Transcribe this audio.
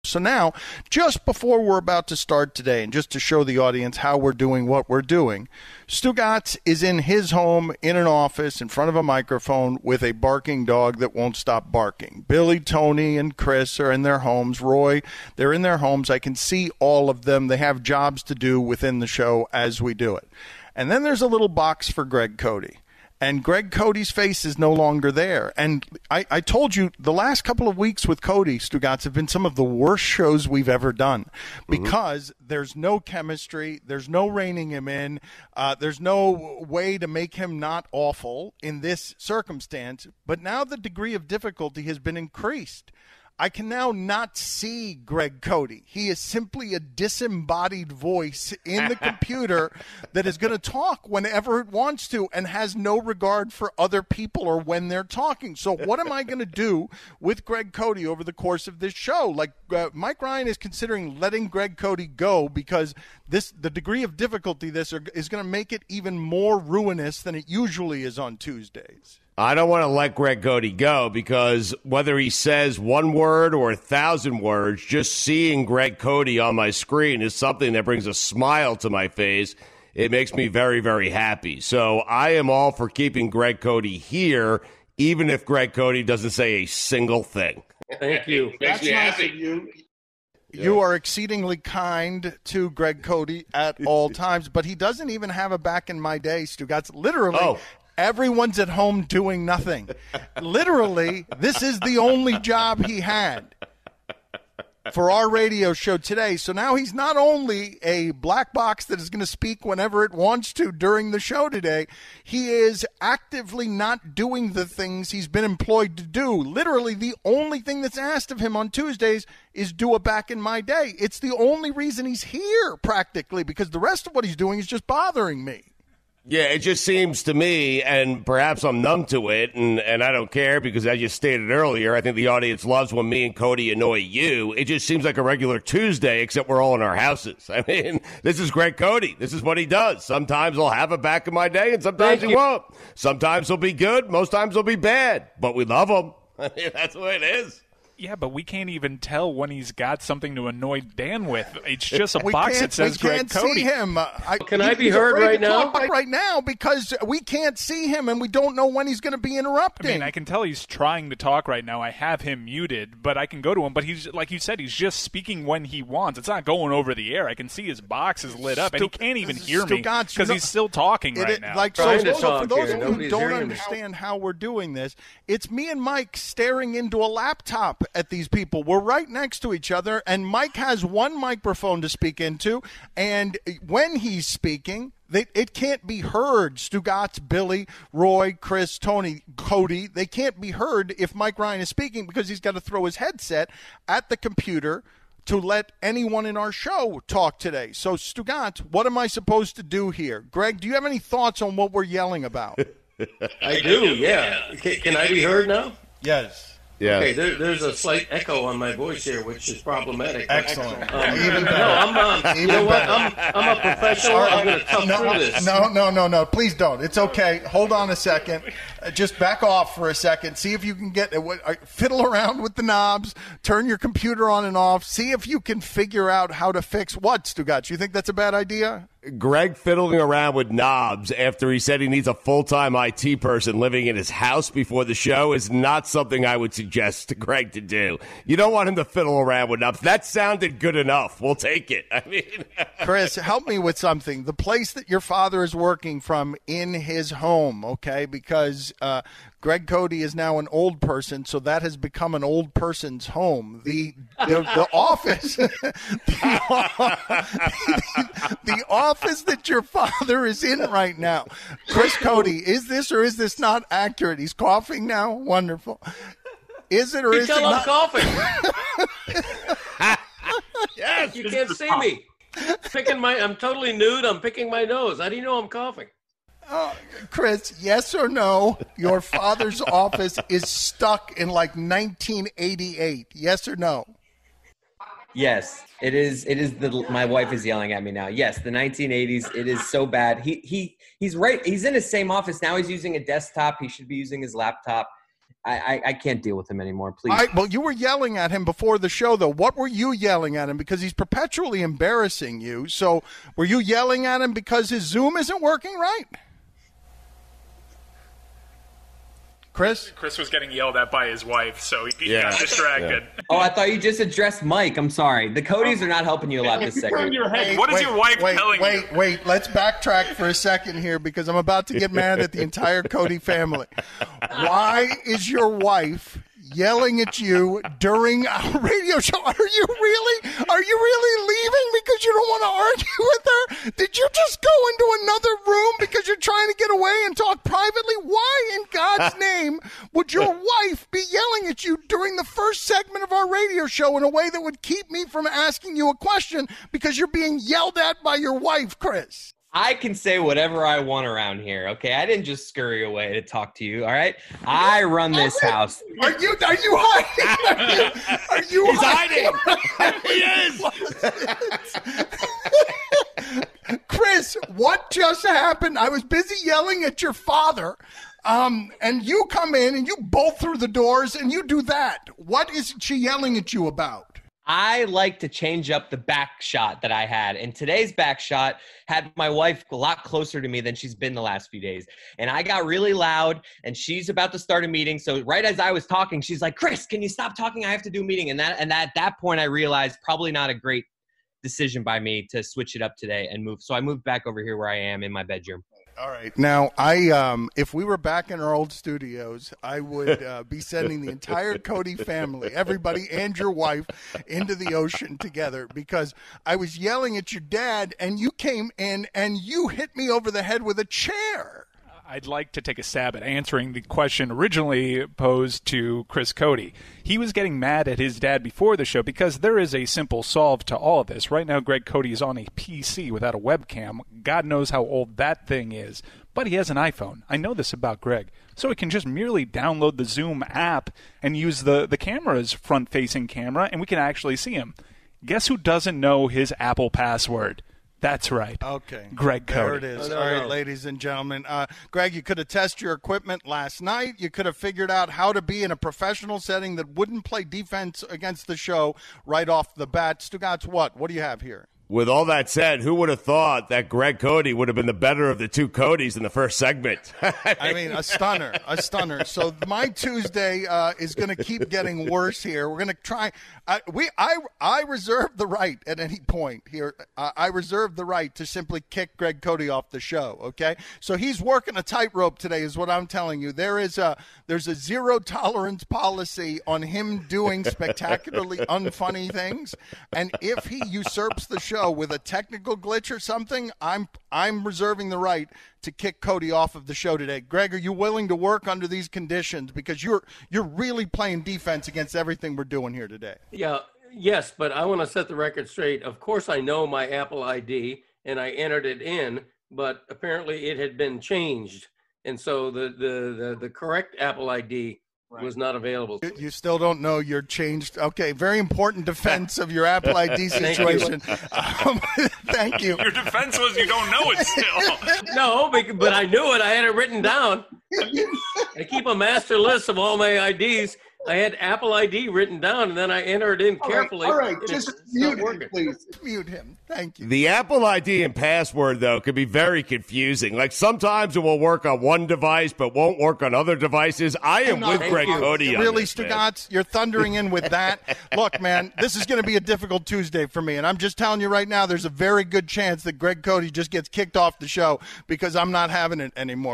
So now, just before we're about to start today, and just to show the audience how we're doing what we're doing, Stugatz is in his home, in an office, in front of a microphone with a barking dog that won't stop barking. Billy, Tony, and Chris are in their homes. Roy, they're in their homes. I can see all of them. They have jobs to do within the show as we do it. And then there's a little box for Greg Cote. And Greg Cote's face is no longer there. And I told you the last couple of weeks with Cote, Stugatz, have been some of the worst shows we've ever done because there's no chemistry. There's no reining him in. There's no way to make him not awful in this circumstance. But now the degree of difficulty has been increased. I can now not see Greg Cote. He is simply a disembodied voice in the computer that is going to talk whenever it wants to and has no regard for other people or when they're talking. So what am I going to do with Greg Cote over the course of this show? Like Mike Ryan is considering letting Greg Cote go because the degree of difficulty is going to make it even more ruinous than it usually is on Tuesdays. I don't want to let Greg Cote go because whether he says one word or 1,000 words, just seeing Greg Cote on my screen is something that brings a smile to my face. It makes me very, very happy. So I am all for keeping Greg Cote here, even if Greg Cote doesn't say a single thing. Thank you. That's nice of you. You are exceedingly kind to Greg Cote at all times, but he doesn't even have a back in my day, Stugatz. Literally, everyone's at home doing nothing. Literally, this is the only job he had for our radio show today. So now he's not only a black box that is going to speak whenever it wants to during the show today, he is actively not doing the things he's been employed to do. Literally, the only thing that's asked of him on Tuesdays is do a back in my day. It's the only reason he's here, practically, because the rest of what he's doing is just bothering me. Yeah, it just seems to me, and perhaps I'm numb to it, and I don't care because, as you stated earlier, I think the audience loves when me and Cote annoy you. It just seems like a regular Tuesday, except we're all in our houses. I mean, this is Greg Cote. This is what he does. Sometimes he'll have a back in my day, and sometimes he won't. Sometimes he'll be good. Most times he'll be bad. But we love him. I mean, that's the way it is. Yeah, but we can't even tell when he's got something to annoy Dan with. It's just a box that says Greg Cote. We can't see him. Can I be heard right now? Right now, because we can't see him and we don't know when he's going to be interrupting. I mean, I can tell he's trying to talk right now. I have him muted, but I can go to him. But he's, like you said, he's just speaking when he wants. It's not going over the air. I can see his box is lit up, and he can't even hear me because he's still talking right now. So for those of you who don't understand how we're doing this, it's me and Mike staring into a laptop at these people. We're right next to each other, and Mike has one microphone to speak into, and when he's speaking, it can't be heard. Stugatz, Billy, Roy, Chris, Tony, Cote, they can't be heard if Mike Ryan is speaking because he's got to throw his headset at the computer to let anyone in our show talk today. So, Stugatz, what am I supposed to do here? Greg, do you have any thoughts on what we're yelling about? I do, yeah. Can I be heard now? Yes. Yeah. Okay, there's a slight echo on my voice here, which is problematic. Excellent. Even better. No, you know what? I'm a professional. I'm going to tough through this. No. Please don't. It's okay. Hold on a second. Just back off for a second. See if you can fiddle around with the knobs. Turn your computer on and off. See if you can figure out how to fix what, Stugatz. You think that's a bad idea? Greg fiddling around with knobs after he said he needs a full-time IT person living in his house before the show is not something I would suggest to Greg to do. You don't want him to fiddle around with knobs. That sounded good enough. We'll take it. I mean, Chris, help me with something. The place that your father is working from in his home, okay? Because Greg Cote is now an old person, so that has become an old person's home. The office, the office that your father is in right now. Chris Cote, is this or is this not accurate? He's coughing now. Wonderful. Is it or is it not? I'm coughing. Yes, you can't see me. I'm totally nude. I'm picking my nose. How do you know I'm coughing? Chris, yes or no, your father's office is stuck in like 1988. Yes or no? Yes, it is. My wife is yelling at me now. Yes, the 1980s. It is so bad. He's right. He's in his same office now. He's using a desktop. He should be using his laptop. I can't deal with him anymore. Please. All right, well, you were yelling at him before the show, though. What were you yelling at him? Because he's perpetually embarrassing you. So were you yelling at him because his Zoom isn't working right? Chris was getting yelled at by his wife, so he got distracted. Yeah. Oh, I thought you just addressed Mike. I'm sorry. The Codys are not helping you a lot this second. What is your wife telling you? Wait. Let's backtrack for a second here because I'm about to get mad at the entire Cote family. Why is your wife yelling at you during our radio show? Are you really leaving because you don't want to argue with her? Did you just go into another room because you're trying to get away and talk privately? Why in God's name would your wife be yelling at you during the first segment of our radio show in a way that would keep me from asking you a question because you're being yelled at by your wife, Chris? I can say whatever I want around here, okay? I didn't just scurry away to talk to you, all right? I run this house. Are you hiding? He's hiding. He is. Chris, what just happened? I was busy yelling at your father, and you come in and you bolt through the doors and you do that. What is she yelling at you about? I like to change up the back shot that I had. And today's back shot had my wife a lot closer to me than she's been the last few days. And I got really loud, and she's about to start a meeting. So right as I was talking, she's like, Chris, can you stop talking? I have to do a meeting. And at that point, I realized probably not a great decision by me to switch it up today and move. So I moved back over here where I am in my bedroom. All right. Now, if we were back in our old studios, I would be sending the entire Cote family, everybody and your wife, into the ocean together because I was yelling at your dad, and you came in and you hit me over the head with a chair. I'd like to take a stab at answering the question originally posed to Chris Cote. He was getting mad at his dad before the show because there is a simple solve to all of this. Right now, Greg Cote is on a PC without a webcam. God knows how old that thing is. But he has an iPhone. I know this about Greg. So he can just merely download the Zoom app and use the camera's front-facing camera, and we can actually see him. Guess who doesn't know his Apple password? That's right. Okay. Greg Cote. There it is. All right, ladies and gentlemen. Greg, you could have tested your equipment last night. You could have figured out how to be in a professional setting that wouldn't play defense against the show right off the bat. Stugatz, what? What do you have here? With all that said, who would have thought that Greg Cote would have been the better of the two Codys in the first segment? I mean, a stunner. So my Tuesday is going to keep getting worse here. We're going to try. I reserve the right at any point here. I reserve the right to simply kick Greg Cote off the show. Okay, so he's working a tightrope today, is what I'm telling you. There's a zero tolerance policy on him doing spectacularly unfunny things, and if he usurps the show with a technical glitch or something, I'm reserving the right to kick Cote off of the show today. Greg, are you willing to work under these conditions? Because you're really playing defense against everything we're doing here today. Yeah, yes, but I want to set the record straight. Of course, I know my Apple ID, and I entered it in, but apparently it had been changed, and so the correct Apple ID was not available. You still don't know you're changed. Okay, very important defense of your Apple ID situation. Thank you. Your defense was you don't know it still. No, but I knew it. I had it written down. I keep a master list of all my IDs. I had Apple ID written down, and then I entered it in carefully. All right, just mute him, please. Mute him. Thank you. The Apple ID and password, though, can be very confusing. Like, sometimes it will work on one device, but won't work on other devices. I am with Greg Cote on really, this, Stugatz, you're thundering in with that. Look, man, this is going to be a difficult Tuesday for me, and I'm just telling you right now, there's a very good chance that Greg Cote just gets kicked off the show because I'm not having it anymore.